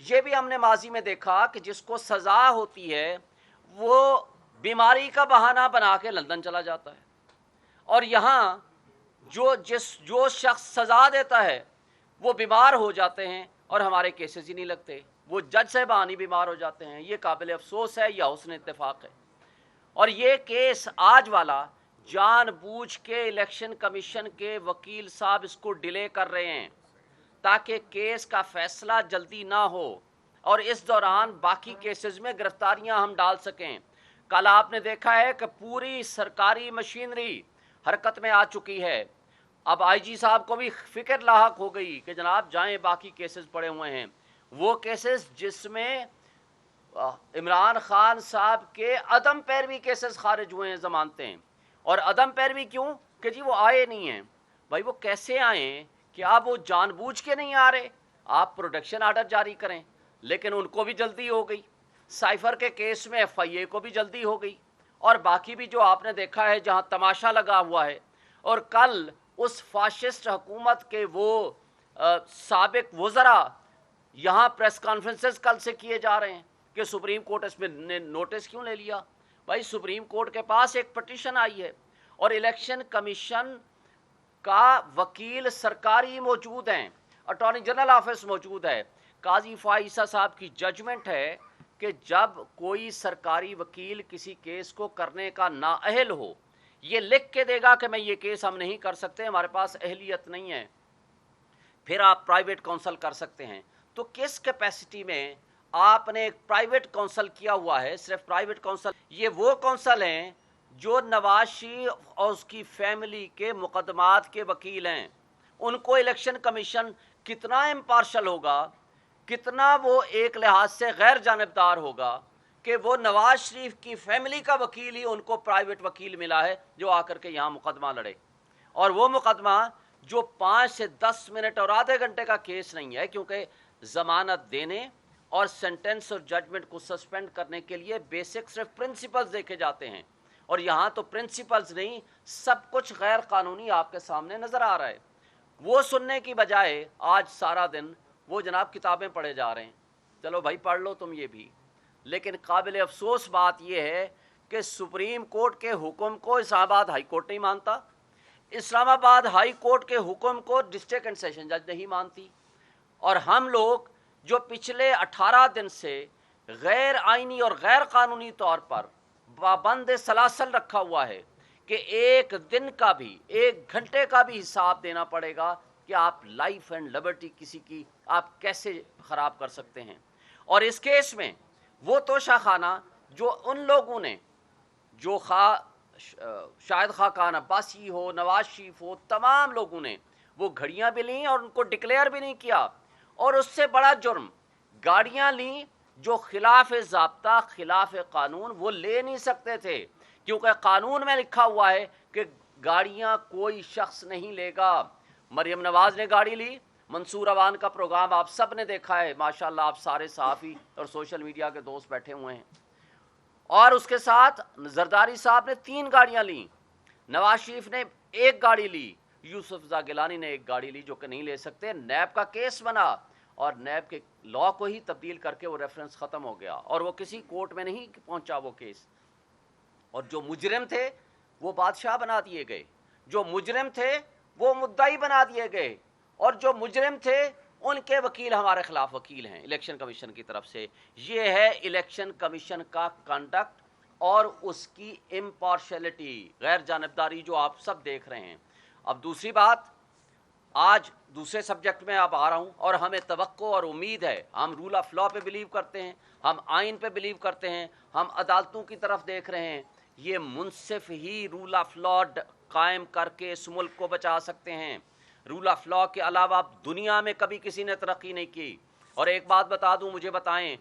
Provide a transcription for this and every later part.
یہ بھی ہم نے ماضی میں دیکھا کہ جس کو سزا ہوتی ہے وہ بیماری کا بہانہ بنا کے لندن چلا جاتا ہے، اور یہاں جو شخص سزا دیتا ہے وہ بیمار ہو جاتے ہیں اور ہمارے کیسز ہی نہیں لگتے، وہ جج صاحبان ہی بیمار ہو جاتے ہیں۔ یہ قابل افسوس ہے یا حسن اتفاق ہے؟ اور یہ کیس آج والا جان بوجھ کے الیکشن کمیشن کے وکیل صاحب اس کو ڈیلے کر رہے ہیں تاکہ کیس کا فیصلہ جلدی نہ ہو اور اس دوران باقی کیسز میں گرفتاریاں ہم ڈال سکیں۔ کل آپ نے دیکھا ہے کہ پوری سرکاری مشینری حرکت میں آ چکی ہے۔ اب آئی جی صاحب کو بھی فکر لاحق ہو گئی کہ جناب جائیں، باقی کیسز پڑے ہوئے ہیں، وہ کیسز جس میں عمران خان صاحب کے عدم پیروی کیسز خارج ہوئے ہیں، ضمانتیں۔ اور عدم پیروی کیوں؟ کہ جی وہ آئے نہیں ہیں۔ بھائی وہ کیسے آئیں؟ کیا وہ جان بوجھ کے نہیں آ رہے؟ آپ پروڈکشن آرڈر جاری کریں، لیکن ان کو بھی جلدی ہو گئی۔ سائفر کے کیس میں ایف آئی اے کو بھی جلدی ہو گئی، اور باقی بھی جو آپ نے دیکھا ہے جہاں تماشا لگا ہوا ہے۔ اور کل اس فاشسٹ حکومت کے وہ سابق وزراء یہاں پریس کانفرنسز کل سے کیے جا رہے ہیں کہ سپریم کورٹ اس میں نے نوٹس کیوں لے لیا؟ بھائی سپریم کورٹ کے پاس ایک پٹیشن آئی ہے اور الیکشن کمیشن کا وکیل سرکاری موجود ہیں، اٹارنی جنرل آفس موجود ہے، قاضی فائزہ صاحب کی ججمنٹ ہے کہ جب کوئی سرکاری وکیل کسی کیس کو کرنے کا نااہل ہو، یہ لکھ کے دے گا کہ میں یہ کیس ہم نہیں کر سکتے، ہمارے پاس اہلیت نہیں ہے، پھر آپ پرائیویٹ کونسل کر سکتے ہیں۔ تو کس کیپیسٹی میں آپ نے ایک پرائیویٹ کونسل کیا ہوا ہے؟ صرف پرائیویٹ کونسل، یہ وہ کونسل ہیں جو نواز شریف اور اس کی فیملی کے مقدمات کے وکیل ہیں۔ ان کو الیکشن کمیشن کتنا امپارشل ہوگا، کتنا وہ ایک لحاظ سے غیر جانبدار ہوگا کہ وہ نواز شریف کی فیملی کا وکیل ہی ان کو پرائیویٹ وکیل ملا ہے جو آ کر کے یہاں مقدمہ لڑے، اور وہ مقدمہ جو 5 سے 10 منٹ اور آدھے گھنٹے کا کیس نہیں ہے، کیونکہ ضمانت دینے اور سینٹنس اور ججمنٹ کو سسپینڈ کرنے کے لیے بیسک صرف پرنسپلز دیکھے جاتے ہیں، اور یہاں تو پرنسپلز نہیں، سب کچھ غیر قانونی آپ کے سامنے نظر آ رہا ہے۔ وہ سننے کی بجائے آج سارا دن وہ جناب کتابیں پڑھے جا رہے ہیں۔ چلو بھائی پڑھ لو تم یہ بھی، لیکن قابل افسوس بات یہ ہے کہ سپریم کورٹ کے حکم کو اسلام آباد ہائی کورٹ نہیں مانتا، اسلام آباد ہائی کورٹ کے حکم کو ڈسٹرکٹ اینڈ سیشن جج نہیں مانتی، اور ہم لوگ جو پچھلے 18 دن سے غیر آئینی اور غیر قانونی طور پر پابند سلاسل رکھا ہوا ہے کہ ایک دن کا بھی، ایک گھنٹے کا بھی حساب دینا پڑے گا کہ آپ لائف اینڈ لبرٹی کسی کی آپ کیسے خراب کر سکتے ہیں۔ اور اس کیس میں وہ توشہ خانہ جو ان لوگوں نے، جو شاہد خاقان عباسی ہو، نواز شریف ہو، تمام لوگوں نے وہ گھڑیاں بھی لیں اور ان کو ڈکلیئر بھی نہیں کیا، اور اس سے بڑا جرم گاڑیاں لیں جو خلاف ضابطہ، خلاف قانون وہ لے نہیں سکتے تھے، کیونکہ قانون میں لکھا ہوا ہے کہ گاڑیاں کوئی شخص نہیں لے گا۔ مریم نواز نے گاڑی لی، منصور اوان کا پروگرام آپ سب نے دیکھا ہے، ماشاءاللہ آپ سارے صحافی اور سوشل میڈیا کے دوست بیٹھے ہوئے ہیں، اور اس کے ساتھ زرداری صاحب نے 3 گاڑیاں لیں، نواز شریف نے 1 گاڑی لی، یوسف رضا گیلانی نے 1 گاڑی لی جو کہ نہیں لے سکتے۔ نیب کا کیس بنا اور نیب کے لا کو ہی تبدیل کر کے وہ ریفرنس ختم ہو گیا، اور وہ کسی کورٹ میں نہیں پہنچا وہ کیس، اور جو مجرم تھے وہ بادشاہ بنا دیے گئے، جو مجرم تھے وہ مدعی بنا دیے گئے، اور جو مجرم تھے ان کے وکیل ہمارے خلاف وکیل ہیں الیکشن کمیشن کی طرف سے۔ یہ ہے الیکشن کمیشن کا کنڈکٹ اور اس کی امپارشلٹی، غیر جانبداری جو آپ سب دیکھ رہے ہیں۔ اب دوسری بات، آج دوسرے سبجیکٹ میں آپ آ رہا ہوں، اور ہمیں توقع اور امید ہے، ہم رول آف لا پہ بلیو کرتے ہیں، ہم آئین پہ بلیو کرتے ہیں، ہم عدالتوں کی طرف دیکھ رہے ہیں، یہ منصف ہی رول آف لا قائم کر کے اس ملک کو بچا سکتے ہیں۔ رول آف لا کے علاوہ دنیا میں کبھی کسی نے ترقی نہیں کی۔ اور ایک بات بتا دوں، مجھے بتائیں،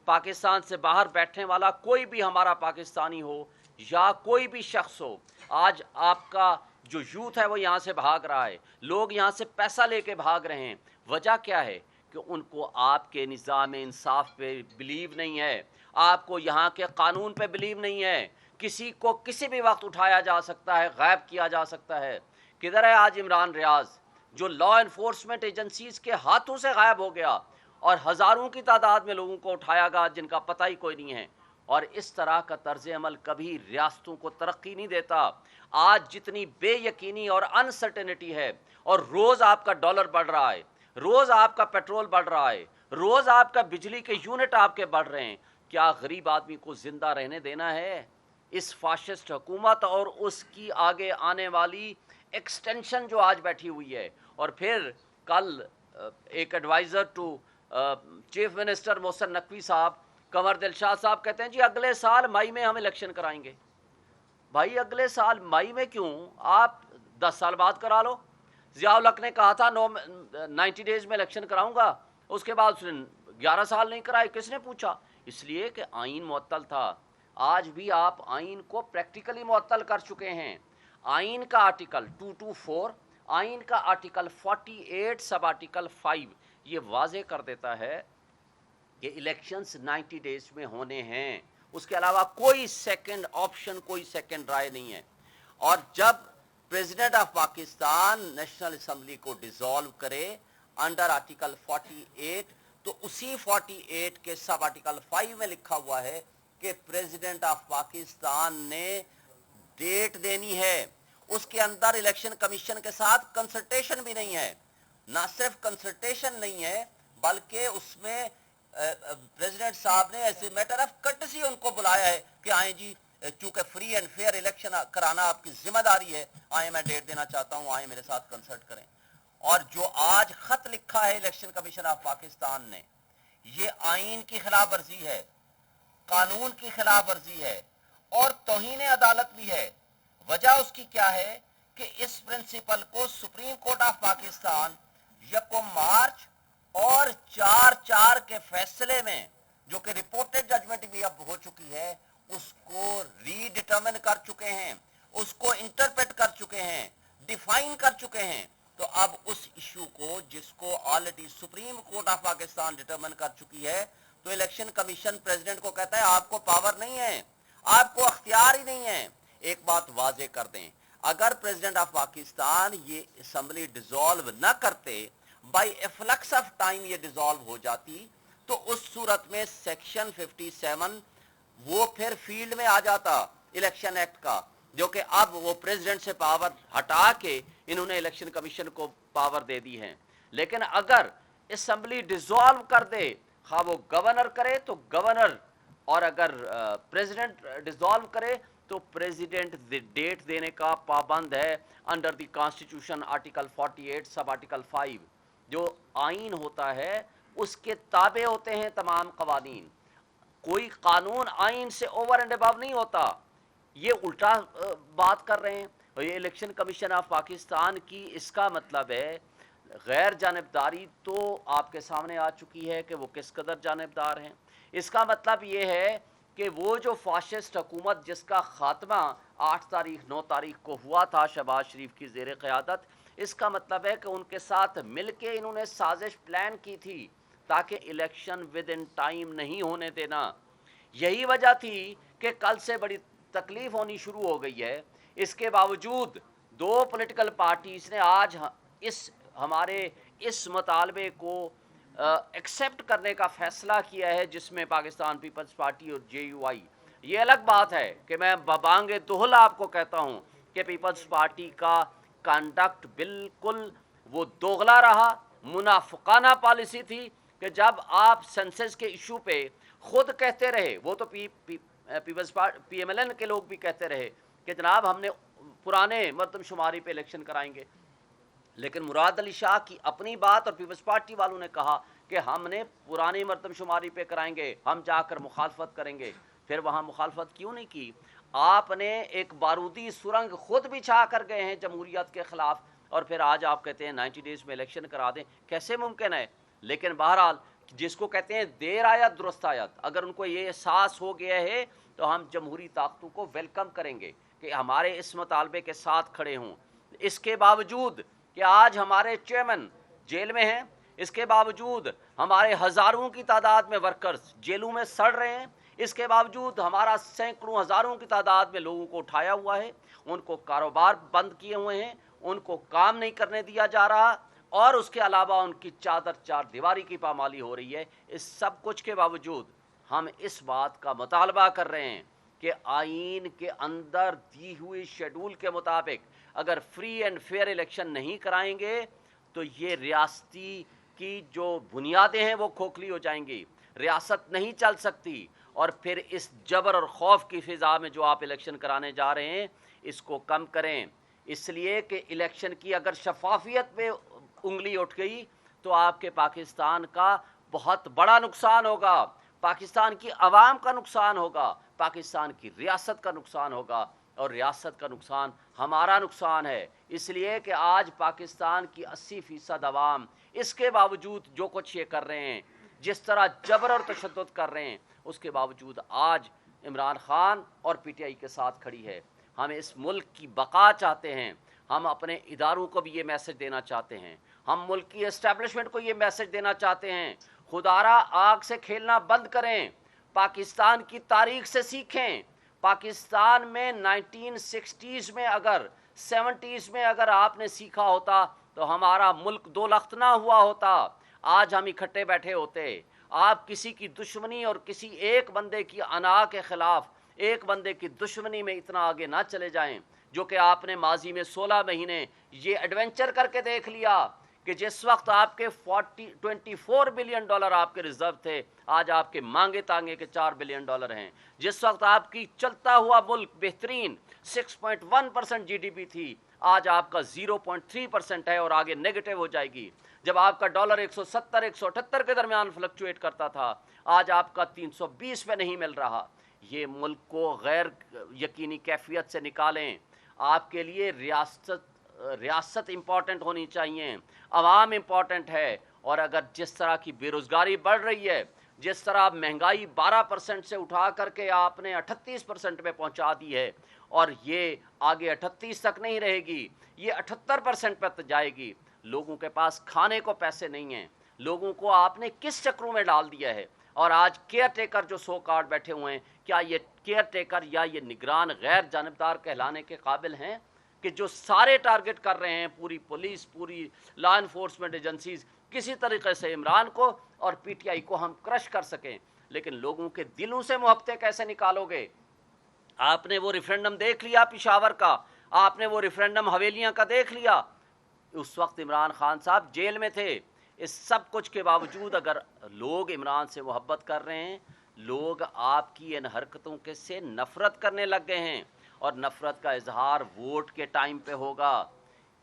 پاکستان سے باہر بیٹھنے والا کوئی بھی ہمارا پاکستانی ہو یا کوئی بھی شخص ہو، آج آپ کا جو یوتھ ہے وہ یہاں سے بھاگ رہا ہے، لوگ یہاں سے پیسہ لے کے بھاگ رہے ہیں، وجہ کیا ہے؟ کہ ان کو آپ کے نظام انصاف پہ بلیو نہیں ہے، آپ کو یہاں کے قانون پہ بلیو نہیں ہے، کسی کو کسی بھی وقت اٹھایا جا سکتا ہے، غائب کیا جا سکتا ہے۔ کدھر ہے آج عمران ریاض جو لا انفورسمنٹ ایجنسیز کے ہاتھوں سے غائب ہو گیا، اور ہزاروں کی تعداد میں لوگوں کو اٹھایا گا جن کا پتہ ہی کوئی نہیں ہے. اور اس طرح کا طرز عمل کبھی ریاستوں کو ترقی نہیں دیتا. آج جتنی بے یقینی اور انسرٹینٹی ہے، اور روز آپ کا ڈالر بڑھ رہا ہے، روز آپ کا پیٹرول بڑھ رہا ہے، روز آپ کا بجلی کے یونٹ آپ کے بڑھ رہے ہیں، کیا غریب آدمی کو زندہ رہنے دینا ہے؟ اس فاشسٹ حکومت اور اس کی آگے آنے والی ایکسٹینشن جو آج بیٹھی ہوئی ہے. اور پھر کل ایک advisor to chief minister Mohsin Naqvi صاحب، قمر دلشاد صاحب کہتے ہیں جی اگلے سال مئی میں ہم الیکشن کرائیں گے. بھائی اگلے سال مئی میں کیوں؟ آپ 10 سال بعد کرا لو. ضیاء الحق نے کہا تھا 90 ڈیز میں الیکشن کراؤں گا، اس کے بعد اس نے 11 سال نہیں کرائے. کس نے پوچھا؟ اس لیے کہ آئین معطل تھا. آج بھی آپ آئین کو پریکٹیکلی معطل کر چکے ہیں. آئین کا آرٹیکل 224، آئین کا آرٹیکل 48 سب آرٹیکل 5 یہ واضح کر دیتا ہے کہ الیکشنز 90 ڈیز میں ہونے ہیں. اس کے علاوہ کوئی سیکنڈ آپشن، کوئی سیکنڈ رائے نہیں ہے. اور جب president of Pakistan national assembly کو ڈیزالو کرے انڈر آرٹیکل 48، تو اسی 48 کے سب آرٹیکل 5 میں لکھا ہوا ہے کہ پریزیڈنٹ آف پاکستان نے ڈیٹ دینی ہے. اس کے اندر الیکشن کمیشن کے ساتھ کنسلٹیشن بھی نہیں ہے. نہ صرف کنسلٹیشن نہیں ہے بلکہ اس میں پریزیڈنٹ صاحب نے as a matter of courtesy ان کو بلایا ہے کہ آئیں جی، چونکہ فری اینڈ فیئر الیکشن کرانا آپ کی ذمہ داری ہے، آئیں میں ڈیٹ دینا چاہتا ہوں، آئیں میرے ساتھ کنسلٹ کریں. اور جو آج خط لکھا ہے الیکشن کمیشن آف پاکستان نے، یہ آئین کی خلاف ورزی ہے، قانون کی خلاف ورزی ہے اور توہین عدالت بھی ہے. وجہ اس کی کیا ہے کہ اس پرنسپل کو supreme court of Pakistan 1 March اور 4/4 کے فیصلے میں، جو کہ رپورٹڈ ججمنٹ بھی اب ہو چکی ہے، اس کو ری ڈیٹرمن کر چکے ہیں، اس کو انٹرپریٹ کر چکے ہیں، ڈیفائن کر چکے ہیں. تو اب اس ایشو کو، جس کو already supreme court of Pakistan determine کر چکی ہے، تو الیکشن کمیشن پریزیڈنٹ کو کہتا ہے آپ کو پاور نہیں ہے، آپ کو اختیار ہی نہیں ہے. ایک بات واضح کر دیں، اگر پریزیڈنٹ آف پاکستان یہ اسمبلی ڈیزالو نہ کرتے، بائی افلکس آف ٹائم یہ ڈیزالو ہو جاتی، تو اس صورت میں سیکشن 57 وہ پھر فیلڈ میں آ جاتا الیکشن ایکٹ کا، جو کہ اب وہ پریزیڈنٹ سے پاور ہٹا کے انہوں نے الیکشن کمیشن کو پاور دے دی ہے. لیکن اگر اسمبلی ڈیزالو کر دے، خواہ وہ گورنر کرے تو گورنر، اور اگر پریزیڈنٹ ڈیزالو کرے تو پریزیڈنٹ ڈیٹ دینے کا پابند ہے under the constitution article 48 sub article 5. جو آئین ہوتا ہے اس کے تابع ہوتے ہیں تمام قوانین. کوئی قانون آئین سے اوور اینڈ ابو نہیں ہوتا. یہ الٹا بات کر رہے ہیں. اور یہ الیکشن کمیشن آف پاکستان کی، اس کا مطلب ہے غیر جانبداری تو آپ کے سامنے آ چکی ہے کہ وہ کس قدر جانبدار ہیں. اس کا مطلب یہ ہے کہ وہ جو فاشسٹ حکومت جس کا خاتمہ 8 تاریخ 9 تاریخ کو ہوا تھا شہباز شریف کی زیر قیادت، اس کا مطلب ہے کہ ان کے ساتھ مل کے انہوں نے سازش پلان کی تھی تاکہ الیکشن ود ان ٹائم نہیں ہونے دینا. یہی وجہ تھی کہ کل سے بڑی تکلیف ہونی شروع ہو گئی ہے. اس کے باوجود 2 پولیٹیکل پارٹیز نے آج ہمارے اس مطالبے کو ایکسیپٹ کرنے کا فیصلہ کیا ہے، جس میں پاکستان پیپلز پارٹی اور JUI. یہ الگ بات ہے کہ میں ببانگ دہل آپ کو کہتا ہوں کہ پیپلز پارٹی کا کنڈکٹ بالکل وہ دوغلا رہا، منافقانہ پالیسی تھی کہ جب آپ سینسس کے ایشو پہ خود کہتے رہے، وہ تو پیپلز پارٹی PMLN کے لوگ بھی کہتے رہے کہ جناب ہم نے پرانے مردم شماری پہ الیکشن کرائیں گے، لیکن مراد علی شاہ کی اپنی بات اور پیپلز پارٹی والوں نے کہا کہ ہم نے پرانی مردم شماری پہ کرائیں گے، ہم جا کر مخالفت کریں گے. پھر وہاں مخالفت کیوں نہیں کی؟ آپ نے ایک بارودی سرنگ خود بچھا کر گئے ہیں جمہوریت کے خلاف، اور پھر آج آپ کہتے ہیں 90 ڈیز میں الیکشن کرا دیں. کیسے ممکن ہے؟ لیکن بہرحال جس کو کہتے ہیں دیر آیت درست آیت، اگر ان کو یہ احساس ہو گیا ہے تو ہم جمہوری طاقتوں کو ویلکم کریں گے کہ ہمارے اس مطالبے کے ساتھ کھڑے ہوں. اس کے باوجود کہ آج ہمارے چیئرمین جیل میں ہیں، اس کے باوجود ہمارے ہزاروں کی تعداد میں ورکرز جیلوں میں سڑ رہے ہیں، اس کے باوجود ہمارا سینکڑوں ہزاروں کی تعداد میں لوگوں کو اٹھایا ہوا ہے، ان کو کاروبار بند کیے ہوئے ہیں، ان کو کام نہیں کرنے دیا جا رہا، اور اس کے علاوہ ان کی چار دیواری کی پامالی ہو رہی ہے، اس سب کچھ کے باوجود ہم اس بات کا مطالبہ کر رہے ہیں کہ آئین کے اندر دی ہوئی شیڈول کے مطابق اگر فری اینڈ فیئر الیکشن نہیں کرائیں گے تو یہ ریاستی کی جو بنیادیں ہیں وہ کھوکھلی ہو جائیں گی، ریاست نہیں چل سکتی، اور پھر اس جبر اور خوف کی فضا میں جو آپ الیکشن کرانے جا رہے ہیں اس کو کم کریں، اس لیے کہ الیکشن کی اگر شفافیت پہ انگلی اٹھ گئی تو آپ کے پاکستان کا بہت بڑا نقصان ہوگا، پاکستان کی عوام کا نقصان ہوگا، پاکستان کی ریاست کا نقصان ہوگا، اور ریاست کا نقصان ہمارا نقصان ہے، اس لیے کہ آج پاکستان کی 80% عوام اس کے باوجود جو کچھ یہ کر رہے ہیں، جس طرح جبر اور تشدد کر رہے ہیں، اس کے باوجود آج عمران خان اور پی ٹی آئی کے ساتھ کھڑی ہے۔ ہم اس ملک کی بقا چاہتے ہیں، ہم اپنے اداروں کو بھی یہ میسج دینا چاہتے ہیں، ہم ملک کی اسٹیبلشمنٹ کو یہ میسج دینا چاہتے ہیں، خدارا آگ سے کھیلنا بند کریں، پاکستان کی تاریخ سے سیکھیں۔ پاکستان میں 1960s میں اگر 70s میں اگر آپ نے سیکھا ہوتا تو ہمارا ملک دو لخت نہ ہوا ہوتا، آج ہم اکٹھے بیٹھے ہوتے۔ آپ کسی کی دشمنی اور کسی ایک بندے کی انا کے خلاف ایک بندے کی دشمنی میں اتنا آگے نہ چلے جائیں، جو کہ آپ نے ماضی میں 16 مہینے یہ ایڈونچر کر کے دیکھ لیا کہ جس وقت آپ کے 24 بلین ڈالر آپ کے ریزرو تھے، آج آپ کے مانگے تانگے کے 4 بلین ڈالر ہیں۔ جس وقت آپ کی چلتا ہوا ملک بہترین 6.1% جی ڈی پی تھی، آج آپ کا 0.3% ہے اور آگے نیگیٹو ہو جائے گی۔ جب آپ کا ڈالر 170 178 کے درمیان فلکچویٹ کرتا تھا، آج آپ کا 320 پہ نہیں مل رہا۔ یہ ملک کو غیر یقینی کیفیت سے نکالیں۔ آپ کے لیے ریاست امپورٹنٹ ہونی چاہیے، عوام امپورٹنٹ ہے، اور اگر جس طرح کی بے روزگاری بڑھ رہی ہے، جس طرح مہنگائی 12% سے اٹھا کر کے آپ نے 38% پہ پہنچا دی ہے، اور یہ آگے 38 تک نہیں رہے گی، یہ 78% پہ جائے گی۔ لوگوں کے پاس کھانے کو پیسے نہیں ہیں، لوگوں کو آپ نے کس چکروں میں ڈال دیا ہے، اور آج کیئر ٹیکر جو سو کارڈ بیٹھے ہوئے ہیں، کیا یہ کیئر ٹیکر یا یہ نگران غیر جانبدار کہلانے کے قابل ہیں کہ جو سارے ٹارگٹ کر رہے ہیں، پوری پولیس، پوری لا انفورسمنٹ ایجنسیز، کسی طریقے سے عمران کو اور پی ٹی آئی کو ہم کرش کر سکیں، لیکن لوگوں کے دلوں سے محبتیں کیسے نکالو گے؟ آپ نے وہ ریفرینڈم دیکھ لیا پشاور کا، آپ نے وہ ریفرینڈم حویلیاں کا دیکھ لیا، اس وقت عمران خان صاحب جیل میں تھے۔ اس سب کچھ کے باوجود اگر لوگ عمران سے محبت کر رہے ہیں، لوگ آپ کی ان حرکتوں کے سے نفرت کرنے لگ گئے ہیں، اور نفرت کا اظہار ووٹ کے ٹائم پہ ہوگا۔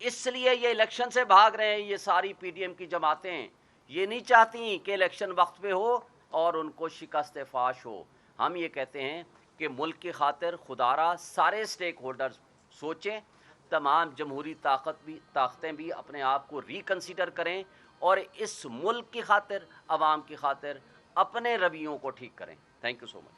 اس لیے یہ الیکشن سے بھاگ رہے ہیں، یہ ساری پی ڈی ایم کی جماعتیں یہ نہیں چاہتی کہ الیکشن وقت پہ ہو اور ان کو شکست فاش ہو۔ ہم یہ کہتے ہیں کہ ملک کی خاطر خدارا سارے سٹیک ہولڈرز سوچیں، تمام جمہوری طاقتیں بھی اپنے آپ کو ریکنسیڈر کریں، اور اس ملک کی خاطر، عوام کی خاطر اپنے رویوں کو ٹھیک کریں۔ Thank you so much.